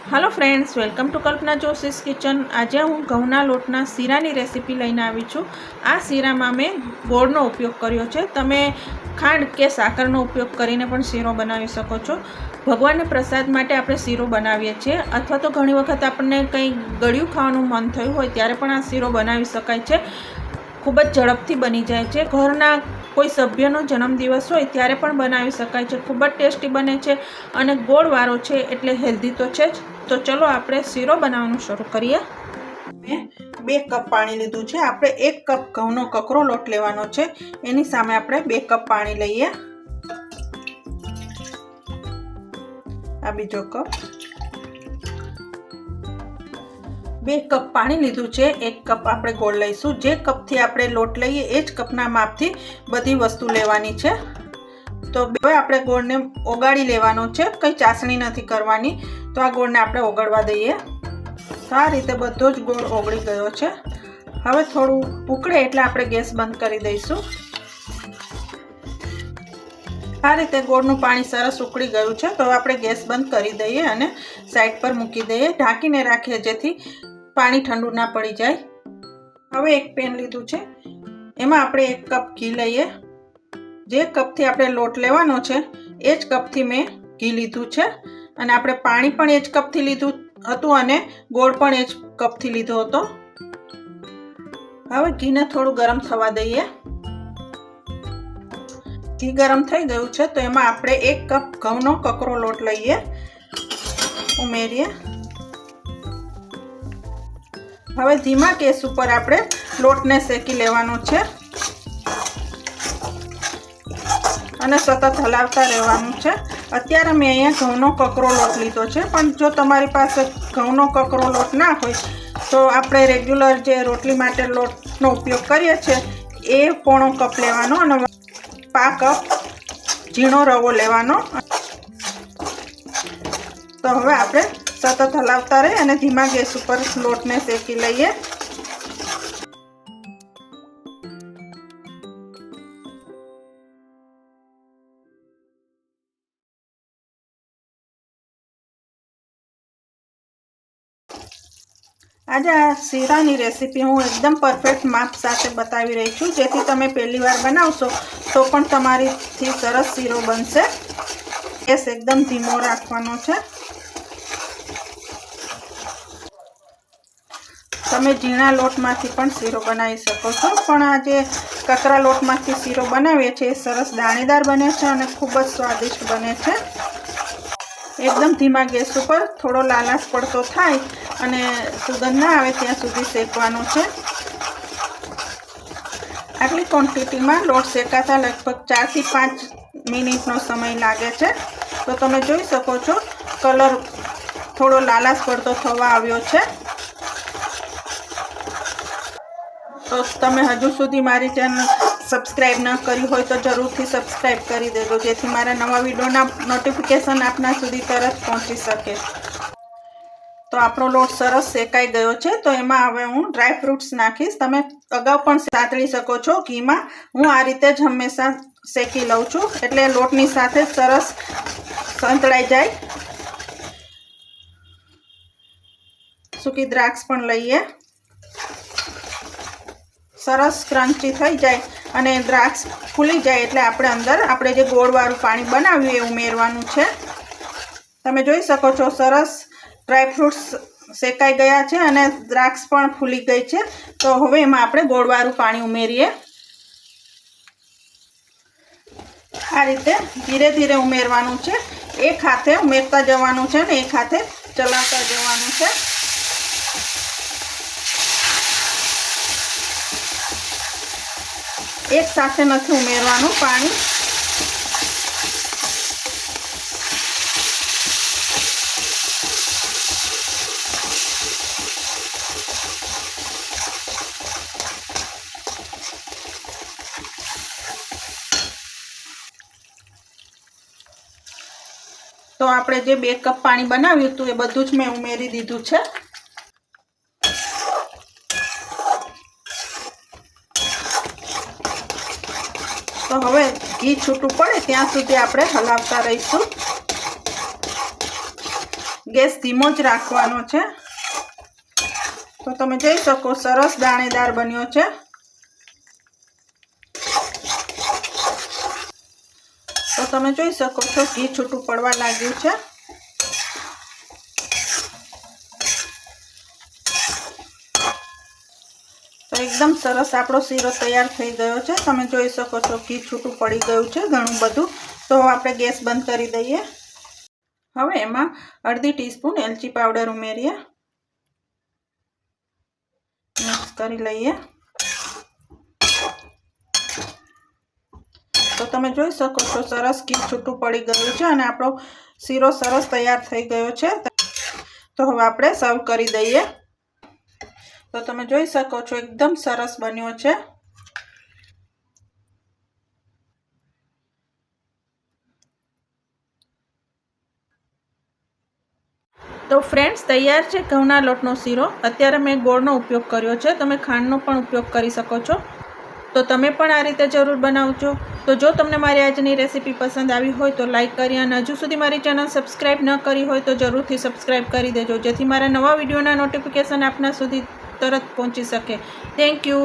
Hello friends, welcome to Kalpana Joshi's kitchen. आज हूँ घऊना लोटना सीरानी recipe लईने आवी छूँ। आ सीरामां मैं गोळनो उपयोग कर्यो छे। तमे खांड के साकरनो उपयोग करीने पण सीरो बनावी शको छो। भगवानने प्रसाद माटे आपणे सीरो बनावीए छीए, अथवा तो घणी वखत आपणे कंई गळ्युं खावानुं मन थयुं होय त्यारे पण आ सीरो बनावी शकाय छे। खूब ज झड़पथी बनी जाए छे। घरना कोई सभ्यनो जन्मदिवस होय त्यारे पण बनावी शकाय छे। खूब ज टेस्टी बने छे अने गोळवाळो छे एटले हेल्धी तो छे ज। तो चलो आपणे सीरो बनावવાનું શરૂ કરીએ। મેં 2 કપ પાણી લીધું છે। આપણે 1 કપ ઘઉંનો કકરો લોટ લેવાનો છે, એની સામે આપણે 2 કપ પાણી લઈએ। આ બીજો કપ, 2 કપ પાણી લીધું છે, 1 કપ આપણે ગોળ લઈશું। જે કપથી આપણે લોટ લઈએ એ જ કપના માપથી બધી વસ્તુ લેવાની છે। तो હવે આપણે ગોળને ઓગાળી લેવાનો છે, કંઈ ચાસણી નથી કરવાની। तो આ ગોળને આપણે ઓગળવા દઈએ। તો આ રીતે બધો જ ગોળ ઓગળી ગયો છે। હવે થોડું ઉકળે એટલે આપણે ગેસ બંધ કરી દઈશું। આ રીતે ગોળનું પાણી સરસ ઉકળી ગયું છે। તો આપણે ગેસ બંધ કરી દઈએ અને સાઈડ પર મૂકી દઈએ, ઢાંકીને રાખીએ જેથી પાણી ઠંડુ ના પડી જાય। હવે એક પેન લીધું છે, એમાં આપણે 1 કપ ઘી લઈએ। જે કપથી આપણે લોટ લેવાનો છે એ જ કપથી મેં ઘી લીધું છે, અને આપણે પાણી પણ એ જ કપથી લીધું હતું અને ગોળ પણ એ જ કપથી લીધો હતો। હવે ઘીને થોડું ગરમ થવા દઈએ। ઘી ગરમ થઈ ગયું છે તો એમાં આપણે 1 કપ ઘઉંનો કકરો લોટ લઈએ, ઉમેરીએ। હવે ધીમા ગેસ ઉપર આપણે લોટને શેકી લેવાનો છે અને સતત હલાવતા રહેવાનું છે। અત્યારે મેં અહીંયા ઘઉંનો કકરો લોટ લીધો છે, પણ જો તમારી પાસે ઘઉંનો કકરો લોટ ના હોય તો આપણે રેગ્યુલર જે રોટલી માટે લોટનો ઉપયોગ કરીએ છીએ એ પોણો કપ લેવાનો અને 1/2 કપ ઝીણો રવો લેવાનો। તો હવે આપણે સતત હલાવતા રહી અને ધીમા ગેસ ઉપર લોટને શેકી લઈએ। आज आ सीरानी रेसिपी हूँ एकदम परफेक्ट माप साथे बतावी रही छूँ, जेथी तमे पहली बार बनावशो तो पण तमारीथी सरस सीरो बनशे। गैस एकदम धीमो राखवानो छे। तमे झीणा लोटमांथी पण सीरो बनावी शको छो, पण आ जे ककरा लोटमांथी सीरो बनावीए छे ए सरस दाणेदार बने छे अने खूब ज स्वादिष्ट बने छे। एकदम धीमा गैस पर थोड़ो लालाश पड़तो थाय અને સુગંધ ના આવે ત્યાં સુધી શેકવાનો છે। આટલી ક્વોન્ટિટીમાં લોટ શેકાતા લગભગ 4 થી 5 મિનિટનો સમય લાગે છે। તો તમે જોઈ શકો છો કલર થોડો લાલાશ પડતો થવા આવ્યો છે। તો તમે હજુ સુધી મારી ચેનલ સબસ્ક્રાઇબ ન કરી હોય તો જરૂરથી સબસ્ક્રાઇબ કરી દેજો, જેથી મારા નવા વિડીયોના નોટિફિકેશન આપના સુધી તરત પહોંચી શકે। तो आपणो लोट सरस शेकाई गयो छे। तो एमां हवे हूँ ड्राय फ्रूट्स नाखीश। तमे अगाऊ पण सातળી શકો છો ઘીમાં। હું આ રીતે જ હંમેશા શેકી લઉં છું એટલે લોટની સાથે સરસ સંતળાઈ જાય। સૂકી દ્રાક્ષ પણ લઈએ। સરસ ક્રન્ચી થઈ જાય અને દ્રાક્ષ ફૂલી જાય એટલે આપણે અંદર આપણે જે ગોળવાળું પાણી બનાવ્યું એ ઉમેરવાનું છે। તમે જોઈ શકો છો સરસ ड्राय फ्रूट्स શેકાઈ ગયા છે અને દ્રાક્ષ પણ ફૂલી ગઈ છે। તો હવે એમાં આપણે ગોળવાળું પાણી ઉમેરીએ। આ રીતે ધીરે ધીરે ઉમેરવાનું છે, એક હાથે ઉમેરતા જવાનું છે ને એક હાથે ચલાવતા જવાનું છે। એક સાથે નથી ઉમેરવાનું પાણી। तो આપણે જે 2 કપ પાણી બનાવ્યું હતું એ બધું જ મેં ઉમેરી દીધું છે। તો હવે ઘી છૂટું પડે ત્યાં સુધી આપણે હલાવતા રહીશું। ગેસ ધીમો જ રાખવાનો છે. તો તમે જોઈ શકો સરસ દાણેદાર બન્યો છે. તો તમે જોઈ શકો છો ઘી છૂટું પડવા લાગ્યું છે. તો એકદમ સરસ આપણો શીરો તૈયાર થઈ ગયો છે. તમે જોઈ શકો છો ઘી છૂટું પડી ગયું છે ઘણું બધું. તો આપણે ગેસ બંધ કરી દઈએ. હવે એમાં અડધી ટીસ્પૂન એલચી પાવડર ઉમેરીએ. મિક્સ કરી લઈએ. તો તમે જોઈ શકો છો સરસ ઘી છૂટું પડી ગયું છે અને આપણો શીરો સરસ તૈયાર થઈ ગયો છે. તો હવે આપણે સર્વ કરી દઈએ. તો તમે જોઈ શકો છો એકદમ સરસ બન્યો છે. તો ફ્રેન્ડ્સ તૈયાર છે ઘઉંના લોટનો શીરો. અત્યારે મેં ગોળનો ઉપયોગ કર્યો છે, તમે ખાંડનો પણ ઉપયોગ કરી શકો છો. તો તમે પણ આ રીતે જરૂર બનાવજો. તો જો તમને મારી આજની રેસીપી પસંદ આવી હોય તો લાઈક કરી અને હજુ સુધી મારી ચેનલ સબસ્ક્રાઈબ ન કરી હોય તો જરૂરથી સબસ્ક્રાઈબ કરી દેજો, જેથી મારા નવા વિડીયોના નોટિફિકેશન આપના સુધી તરત પહોંચી શકે. Thank you.